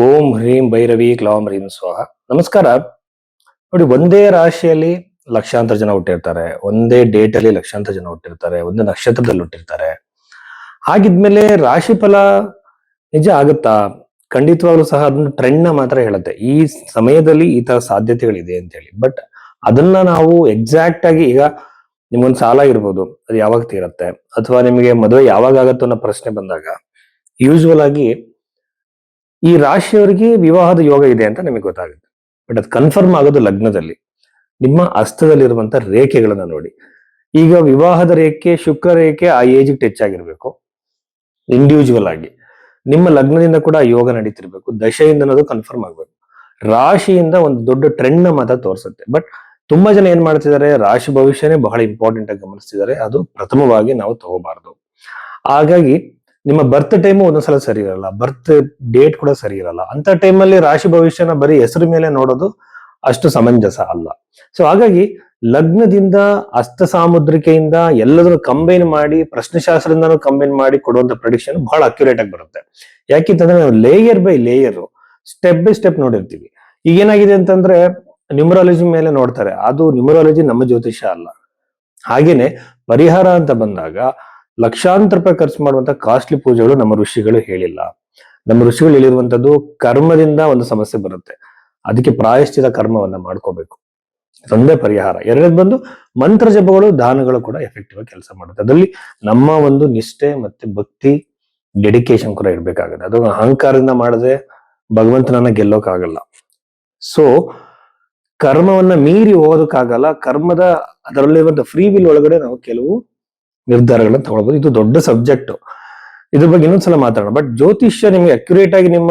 ಓಂ ಹ್ರೀಂ ಭೈರವಿ ಕ್ಲೌಂ ಹ್ರೀಂ ಸ್ವಾಹ. ನಮಸ್ಕಾರ. ನೋಡಿ, ಒಂದೇ ರಾಶಿಯಲ್ಲಿ ಲಕ್ಷಾಂತರ ಜನ ಹುಟ್ಟಿರ್ತಾರೆ, ಒಂದೇ ಡೇಟ್ ಅಲ್ಲಿ ಲಕ್ಷಾಂತರ ಜನ ಹುಟ್ಟಿರ್ತಾರೆ, ಒಂದೇ ನಕ್ಷತ್ರದಲ್ಲಿ ಹುಟ್ಟಿರ್ತಾರೆ. ಹಾಗಿದ್ಮೇಲೆ ರಾಶಿ ಫಲ ನಿಜ ಆಗುತ್ತಾ? ಖಂಡಿತವಾಗ್ಲೂ ಸಹ ಅದನ್ನ ಟ್ರೆಂಡ್ ನ ಮಾತ್ರ ಹೇಳುತ್ತೆ, ಈ ಸಮಯದಲ್ಲಿ ಈ ತರ ಸಾಧ್ಯತೆಗಳಿದೆ ಅಂತ ಹೇಳಿ. ಬಟ್ ಅದನ್ನ ನಾವು ಎಕ್ಸಾಕ್ಟ್ ಆಗಿ, ಈಗ ನಿಮ್ಗೊಂದು ಸಾಲ ಇರ್ಬೋದು, ಅದು ಯಾವಾಗ ತೀರತ್ತೆ, ಅಥವಾ ನಿಮಗೆ ಮದುವೆ ಯಾವಾಗ ಆಗತ್ತೋ ಅನ್ನೋ ಪ್ರಶ್ನೆ ಬಂದಾಗ ಯೂಶುವಲ್ ಆಗಿ ಈ ರಾಶಿಯವರಿಗೆ ವಿವಾಹದ ಯೋಗ ಇದೆ ಅಂತ ನಿಮಗೆ ಗೊತ್ತಾಗುತ್ತೆ. ಬಟ್ ಅದು ಕನ್ಫರ್ಮ್ ಆಗೋದು ಲಗ್ನದಲ್ಲಿ, ನಿಮ್ಮ ಹಸ್ತದಲ್ಲಿರುವಂತ ರೇಖೆಗಳನ್ನ ನೋಡಿ. ಈಗ ವಿವಾಹದ ರೇಖೆ, ಶುಕ್ರ ರೇಖೆ ಆ ಏಜ್ ಟಚ್ ಆಗಿರ್ಬೇಕು ಇಂಡಿವಿಜುವಲ್ ಆಗಿ. ನಿಮ್ಮ ಲಗ್ನದಿಂದ ಕೂಡ ಯೋಗ ನಡೀತಿರ್ಬೇಕು, ದಶೆಯಿಂದ ಅನ್ನೋದು ಕನ್ಫರ್ಮ್ ಆಗ್ಬೇಕು. ರಾಶಿಯಿಂದ ಒಂದು ದೊಡ್ಡ ಟ್ರೆಂಡ್ ನ ಮಾತ್ರ ತೋರಿಸುತ್ತೆ. ಬಟ್ ತುಂಬಾ ಜನ ಏನ್ ಮಾಡ್ತಿದ್ದಾರೆ, ರಾಶಿ ಭವಿಷ್ಯನೇ ಬಹಳ ಇಂಪಾರ್ಟೆಂಟ್ ಆಗಿ ಗಮನಿಸ್ತಿದ್ದಾರೆ. ಅದು ಪ್ರಥಮವಾಗಿ ನಾವು ತಗೋಬಾರ್ದು. ಹಾಗಾಗಿ ನಿಮ್ಮ ಬರ್ತ್ ಟೈಮ್ ಒಂದೊಂದ್ಸಲ ಸರಿ ಇರಲ್ಲ, ಬರ್ತ್ ಡೇಟ್ ಕೂಡ ಸರಿ ಇರಲ್ಲ. ಅಂತ ಟೈಮಲ್ಲಿ ರಾಶಿ ಭವಿಷ್ಯನ ಬರೀ ಹೆಸರು ಮೇಲೆ ನೋಡೋದು ಅಷ್ಟು ಸಮಂಜಸ ಅಲ್ಲ. ಸೊ ಹಾಗಾಗಿ ಲಗ್ನದಿಂದ, ಹಸ್ತ ಸಾಮುದ್ರಿಕೆಯಿಂದ ಎಲ್ಲದನ್ನು ಕಂಬೈನ್ ಮಾಡಿ, ಪ್ರಶ್ನೆಶಾಸ್ತ್ರದಿಂದನೂ ಕಂಬೈನ್ ಮಾಡಿ ಕೊಡುವಂತ ಪ್ರೆಡಿಕ್ಷನ್ ಬಹಳ ಅಕ್ಯುರೇಟ್ ಆಗಿ ಬರುತ್ತೆ. ಯಾಕೆಂತಂದ್ರೆ ನಾವು layer by layer, step by step ನೋಡಿರ್ತೀವಿ. ಈಗ ಏನಾಗಿದೆ ಅಂತಂದ್ರೆ, ನ್ಯೂಮರಾಲಜಿ ಮೇಲೆ ನೋಡ್ತಾರೆ, ಅದು ನ್ಯೂಮರಾಲಜಿ ನಮ್ಮ ಜ್ಯೋತಿಷ ಅಲ್ಲ. ಹಾಗೇನೆ ಪರಿಹಾರ ಅಂತ ಬಂದಾಗ ಲಕ್ಷಾಂತರ ರೂಪಾಯಿ ಖರ್ಚು ಮಾಡುವಂತ ಕಾಸ್ಟ್ಲಿ ಪೂಜೆಗಳು ನಮ್ಮ ಋಷಿಗಳು ಹೇಳಿಲ್ಲ. ನಮ್ಮ ಋಷಿಗಳು ಹೇಳಿರುವಂತದ್ದು ಕರ್ಮದಿಂದ ಒಂದು ಸಮಸ್ಯೆ ಬರುತ್ತೆ, ಅದಕ್ಕೆ ಪ್ರಾಯಶ್ಚಿತ ಕರ್ಮವನ್ನ ಮಾಡ್ಕೋಬೇಕು, ಒಂದೇ ಪರಿಹಾರ. ಎರಡನೇದು ಬಂದು ಮಂತ್ರ ಜಪಗಳು, ದಾನಗಳು ಕೂಡ ಎಫೆಕ್ಟಿವ್ ಆಗಿ ಕೆಲಸ ಮಾಡುತ್ತೆ. ಅದರಲ್ಲಿ ನಮ್ಮ ಒಂದು ನಿಷ್ಠೆ ಮತ್ತೆ ಭಕ್ತಿ, ಡೆಡಿಕೇಶನ್ ಕೂಡ ಇರ್ಬೇಕಾಗುತ್ತೆ. ಅದು ಅಹಂಕಾರದಿಂದ ಮಾಡದೆ ಭಗವಂತನನ್ನ ಗೆಲ್ಲೋಕ್ಕಾಗಲ್ಲ. ಸೊ ಕರ್ಮವನ್ನ ಮೀರಿ ಹೋಗೋದಕ್ಕಾಗಲ್ಲ. ಕರ್ಮದ ಅದರಲ್ಲಿರುವಂತ ಫ್ರೀ ವಿಲ್ ಒಳಗಡೆ ನಾವು ಕೆಲವು ನಿರ್ಧಾರಗಳನ್ನ ತಗೊಳ್ಬಹುದು. ಇದು ದೊಡ್ಡ ಸಬ್ಜೆಕ್ಟ್, ಇದ್ರ ಬಗ್ಗೆ ಇನ್ನೊಂದ್ಸಲ ಮಾತಾಡೋಣ. ಬಟ್ ಜ್ಯೋತಿಷ್ಯ ನಿಮ್ಗೆ ಅಕ್ಯುರೇಟ್ ಆಗಿ ನಿಮ್ಮ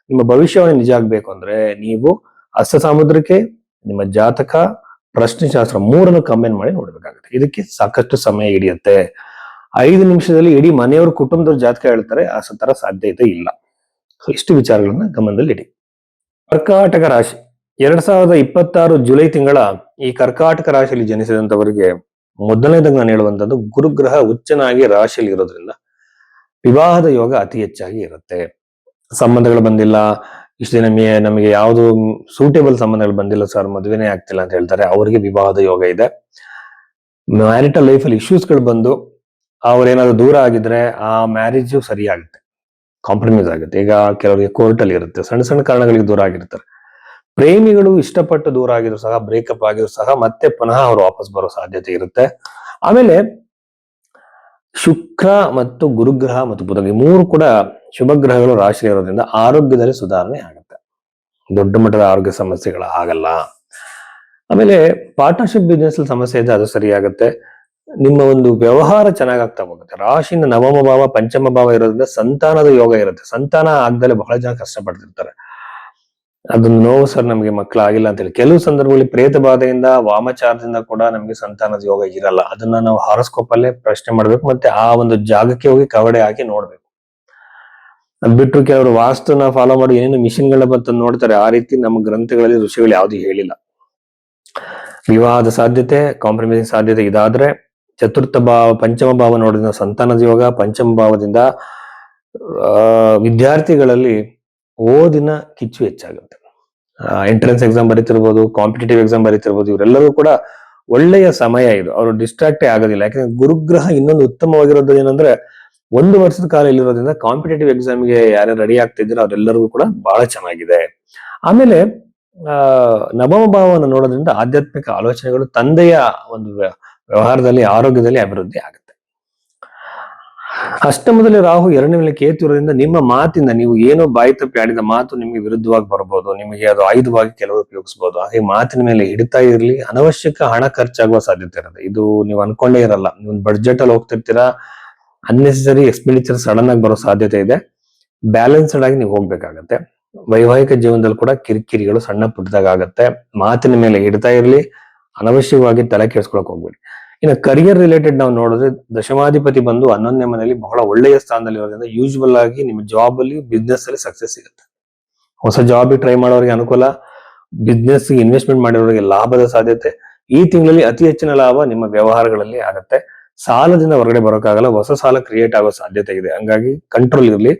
ನಿಮ್ಮ ಭವಿಷ್ಯವನ್ನು ನಿಜ ಆಗ್ಬೇಕು ಅಂದ್ರೆ ನೀವು ಹಸ್ತ ಸಾಮುದ್ರಿಕೆ, ನಿಮ್ಮ ಜಾತಕ, ಪ್ರಶ್ನೆಶಾಸ್ತ್ರ ಮೂರನ್ನು ಕಂಬೈನ್ ಮಾಡಿ ನೋಡ್ಬೇಕಾಗುತ್ತೆ. ಇದಕ್ಕೆ ಸಾಕಷ್ಟು ಸಮಯ ಹಿಡಿಯುತ್ತೆ. 5 ನಿಮಿಷದಲ್ಲಿ ಇಡೀ ಮನೆಯವ್ರ ಕುಟುಂಬದವ್ರ ಜಾತಕ ಹೇಳ್ತಾರೆ, ಆ ತರ ಸಾಧ್ಯತೆ ಇಲ್ಲ. ಸೊ ಇಷ್ಟು ವಿಚಾರಗಳನ್ನ ಗಮನದಲ್ಲಿ ಇಡಿ. ಕರ್ಕಾಟಕ ರಾಶಿ 2026 ಜುಲೈ ತಿಂಗಳ ಈ ಕರ್ಕಾಟಕ ರಾಶಿಯಲ್ಲಿ ಜನಿಸಿದಂತವರಿಗೆ ಮೊದಲನೇದಾಗಿ ನಾನು ಹೇಳುವಂತದ್ದು, ಗುರುಗ್ರಹ ಉಚ್ಚನಾಗಿ ರಾಶಿಯಲ್ಲಿ ಇರೋದ್ರಿಂದ ವಿವಾಹದ ಯೋಗ ಅತಿ ಹೆಚ್ಚಾಗಿ ಇರುತ್ತೆ. ಸಂಬಂಧಗಳು ಬಂದಿಲ್ಲ, ಇಷ್ಟು ದಿನ ನಮಗೆ ಯಾವುದು ಸೂಟೇಬಲ್ ಸಂಬಂಧಗಳು ಬಂದಿಲ್ಲ ಸರ್, ಮದುವೆನೇ ಆಗ್ತಿಲ್ಲ ಅಂತ ಹೇಳ್ತಾರೆ, ಅವರಿಗೆ ವಿವಾಹದ ಯೋಗ ಇದೆ. ಮ್ಯಾರಿಟಲ್ ಲೈಫ್ ಅಲ್ಲಿ ಇಶ್ಯೂಸ್ಗಳು ಬಂದು ಅವ್ರೇನಾದ್ರು ದೂರ ಆಗಿದ್ರೆ ಆ ಮ್ಯಾರೇಜ್ ಸರಿ ಆಗುತ್ತೆ, ಕಾಂಪ್ರಮೈಸ್ ಆಗುತ್ತೆ. ಈಗ ಕೆಲವರಿಗೆ ಕೋರ್ಟ್ ಅಲ್ಲಿ ಇರುತ್ತೆ, ಸಣ್ಣ ಸಣ್ಣ ಕಾರಣಗಳಿಗೆ ದೂರ ಆಗಿರ್ತಾರೆ. ಪ್ರೇಮಿಗಳು ಇಷ್ಟಪಟ್ಟು ದೂರ ಆಗಿದ್ರು ಸಹ, ಬ್ರೇಕಪ್ ಆಗಿದ್ರು ಸಹ ಮತ್ತೆ ಪುನಃ ಅವರು ವಾಪಸ್ ಬರೋ ಸಾಧ್ಯತೆ ಇರುತ್ತೆ. ಆಮೇಲೆ ಶುಕ್ರ ಮತ್ತು ಗುರುಗ್ರಹ ಮತ್ತು ಬುಧ, ಈ ಮೂರು ಕೂಡ ಶುಭ ಗ್ರಹಗಳು ರಾಶಿ ಇರೋದ್ರಿಂದ ಆರೋಗ್ಯದಲ್ಲಿ ಸುಧಾರಣೆ ಆಗುತ್ತೆ, ದೊಡ್ಡ ಮಟ್ಟದ ಆರೋಗ್ಯ ಸಮಸ್ಯೆಗಳ ಆಗಲ್ಲ. ಆಮೇಲೆ ಪಾರ್ಟ್ನರ್ಶಿಪ್ ಬಿಸ್ನೆಸ್ ಅಲ್ಲಿ ಸಮಸ್ಯೆ ಇದೆ, ಅದು ಸರಿಯಾಗುತ್ತೆ. ನಿಮ್ಮ ಒಂದು ವ್ಯವಹಾರ ಚೆನ್ನಾಗಾಗ್ತಾ ಹೋಗುತ್ತೆ. ರಾಶಿಯಿಂದ ನವಮ ಭಾವ, ಪಂಚಮ ಭಾವ ಇರೋದ್ರಿಂದ ಸಂತಾನದ ಯೋಗ ಇರುತ್ತೆ. ಸಂತಾನ ಆಗ್ದಲೆ ಬಹಳ ಜನ ಕಷ್ಟಪಡ್ತಿರ್ತಾರೆ, ಅದೊಂದು ನೋವು ಸರ್, ನಮಗೆ ಮಕ್ಕಳಾಗಿಲ್ಲ ಅಂತ ಹೇಳಿ. ಕೆಲವು ಸಂದರ್ಭಗಳಲ್ಲಿ ಪ್ರೇತ ಬಾಧೆಯಿಂದ, ವಾಮಚಾರದಿಂದ ಕೂಡ ನಮಗೆ ಸಂತಾನದ ಯೋಗ ಇರಲ್ಲ. ಅದನ್ನ ನಾವು ಹಾರೋಸ್ಕೋಪ್ ಅಲ್ಲೇ ಪ್ರಶ್ನೆ ಮಾಡ್ಬೇಕು, ಮತ್ತೆ ಆ ಒಂದು ಜಾಗಕ್ಕೆ ಹೋಗಿ ಕವಡೆ ಹಾಕಿ ನೋಡ್ಬೇಕು. ಅದ್ ಬಿಟ್ಟು ಕೆಲವರು ವಾಸ್ತುನ ಫಾಲೋ ಮಾಡಿ ಏನೇನು ಮಿಷಿನ್ಗಳನ್ನ ಬಂತ ನೋಡ್ತಾರೆ. ಆ ರೀತಿ ನಮ್ಮ ಗ್ರಂಥಗಳಲ್ಲಿ ಋಷಿಗಳು ಯಾವ್ದು ಹೇಳಿಲ್ಲ. ವಿವಾಹದ ಸಾಧ್ಯತೆ, ಕಾಂಪ್ರಮೈಸಿಂಗ್ ಸಾಧ್ಯತೆ ಇದಾದ್ರೆ ಚತುರ್ಥ ಭಾವ, ಪಂಚಮ ಭಾವ ನೋಡಿದ ಸಂತಾನದ ಯೋಗ. ಪಂಚಮ ಭಾವದಿಂದ ವಿದ್ಯಾರ್ಥಿಗಳಲ್ಲಿ ಓದಿನ ಕಿಚ್ಚು ಹೆಚ್ಚಾಗುತ್ತೆ. ಎಂಟ್ರೆನ್ಸ್ ಎಕ್ಸಾಮ್ ಬರೀತಿರ್ಬೋದು, ಕಾಂಪಿಟೇಟಿವ್ ಎಕ್ಸಾಮ್ ಬರೀತಿರ್ಬೋದು, ಇವರೆಲ್ಲರೂ ಕೂಡ ಒಳ್ಳೆಯ ಸಮಯ ಇದು. ಅವರು ಡಿಸ್ಟ್ರಾಕ್ಟೇ ಆಗೋದಿಲ್ಲ. ಯಾಕಂದ್ರೆ ಗುರುಗ್ರಹ ಇನ್ನೊಂದು ಉತ್ತಮವಾಗಿರೋದು ಏನಂದ್ರೆ, 1 ವರ್ಷದ ಕಾಲ ಇಲ್ಲಿರೋದ್ರಿಂದ ಕಾಂಪಿಟೇಟಿವ್ ಎಕ್ಸಾಮ್ಗೆ ಯಾರ್ಯಾರು ರೆಡಿ ಆಗ್ತಿದ್ರು ಅವರೆಲ್ಲರಿಗೂ ಕೂಡ ಬಹಳ ಚೆನ್ನಾಗಿದೆ. ಆಮೇಲೆ ನವಮ ಭಾವವನ್ನು ನೋಡೋದ್ರಿಂದ ಆಧ್ಯಾತ್ಮಿಕ ಆಲೋಚನೆಗಳು, ತಂದೆಯ ಒಂದು ವ್ಯವಹಾರದಲ್ಲಿ, ಆರೋಗ್ಯದಲ್ಲಿ ಅಭಿವೃದ್ಧಿ ಆಗುತ್ತೆ. ಅಷ್ಟಮದಲ್ಲಿ ರಾಹು, 2ನೇ ಮನೆಯಲ್ಲಿ ಕೇತು ಇರೋದ್ರಿಂದ ನಿಮ್ಮ ಮಾತಿಂದ, ನೀವು ಏನೋ ಬಾಯಿ ತಪ್ಪಿ ಆಡಿದ ಮಾತು ನಿಮಗೆ ವಿರುದ್ಧವಾಗಿ ಬರ್ಬೋದು, ನಿಮಗೆ ಅದು ಆಯುಧವಾಗಿ ಕೆಲವರು ಉಪಯೋಗಿಸಬಹುದು. ಹಾಗೆ ಮಾತಿನ ಮೇಲೆ ಹಿಡಿತಾ ಇರ್ಲಿ. ಅನವಶ್ಯಕ ಹಣ ಖರ್ಚಾಗುವ ಸಾಧ್ಯತೆ ಇರುತ್ತೆ. ಇದು ನೀವು ಅನ್ಕೊಂಡೇ ಇರಲ್ಲ, ನೀವು ಬಡ್ಜೆಟ್ ಅಲ್ಲಿ ಹೋಗ್ತಿರ್ತೀರಾ, ಅನ್ನೆಸೆಸರಿ ಎಕ್ಸ್ಪೆಂಡಿಚರ್ ಸಡನ್ ಆಗಿ ಬರೋ ಸಾಧ್ಯತೆ ಇದೆ. ಬ್ಯಾಲೆನ್ಸ್ಡ್ ಆಗಿ ನೀವು ಹೋಗ್ಬೇಕಾಗತ್ತೆ. ವೈವಾಹಿಕ ಜೀವನದಲ್ಲಿ ಕೂಡ ಕಿರಿಕಿರಿಗಳು ಸಣ್ಣ ಪುಟ್ಟದಾಗ ಆಗತ್ತೆ. ಮಾತಿನ ಮೇಲೆ ಹಿಡ್ತಾ ಇರ್ಲಿ, ಅನವಶ್ಯಕವಾಗಿ ತಲೆ ಕೆಡಿಸ್ಕೊಳಕ್ ಹೋಗ್ಬೇಡಿ. ಇನ್ನು ಕರಿಯರ್ ರಿಲೇಟೆಡ್ ನಾವು ನೋಡಿದ್ರೆ, ದಶಮಾಧಿಪತಿ ಬಂದು 11ನೇ ಮನೆಯಲ್ಲಿ ಬಹಳ ಒಳ್ಳೆಯ ಸ್ಥಾನದಲ್ಲಿ ಇರೋದ್ರಿಂದ ಯೂಶುವಲ್ ಆಗಿ ನಿಮ್ಮ ಜಾಬ್ ಅಲ್ಲಿ, ಬಿಸ್ನೆಸ್ ಅಲ್ಲಿ ಸಕ್ಸಸ್ ಸಿಗುತ್ತೆ. ಹೊಸ ಜಾಬ್ ಟ್ರೈ ಮಾಡೋರಿಗೆ ಅನುಕೂಲ, ಬಿಸ್ನೆಸ್ ಇನ್ವೆಸ್ಟ್ಮೆಂಟ್ ಮಾಡಿರೋರಿಗೆ ಲಾಭದ ಸಾಧ್ಯತೆ. ಈ ತಿಂಗಳಲ್ಲಿ ಅತಿ ಹೆಚ್ಚಿನ ಲಾಭ ನಿಮ್ಮ ವ್ಯವಹಾರಗಳಲ್ಲಿ ಆಗುತ್ತೆ. ಸಾಲದಿಂದ ಹೊರಗಡೆ ಬರೋಕ್ಕಾಗಲ್ಲ, ಹೊಸ ಸಾಲ ಕ್ರಿಯೇಟ್ ಆಗೋ ಸಾಧ್ಯತೆ ಇದೆ. ಹಂಗಾಗಿ ಕಂಟ್ರೋಲ್ ಇರಲಿ.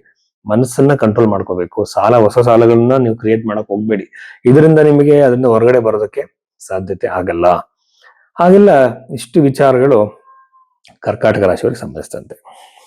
ಮನಸ್ಸನ್ನ ಕಂಟ್ರೋಲ್ ಮಾಡ್ಕೋಬೇಕು. ಹೊಸ ಸಾಲಗಳನ್ನ ನೀವು ಕ್ರಿಯೇಟ್ ಮಾಡಕ್ ಹೋಗ್ಬೇಡಿ. ಇದರಿಂದ ನಿಮಗೆ ಅದರಿಂದ ಹೊರಗಡೆ ಬರೋದಕ್ಕೆ ಸಾಧ್ಯತೆ ಆಗಲ್ಲ. ಹಾಗೆಲ್ಲ ಇಷ್ಟು ವಿಚಾರಗಳು ಕರ್ಕಾಟಕ ರಾಶಿಯವರಿಗೆ ಸಂಬಂಧಿಸಿದಂತೆ.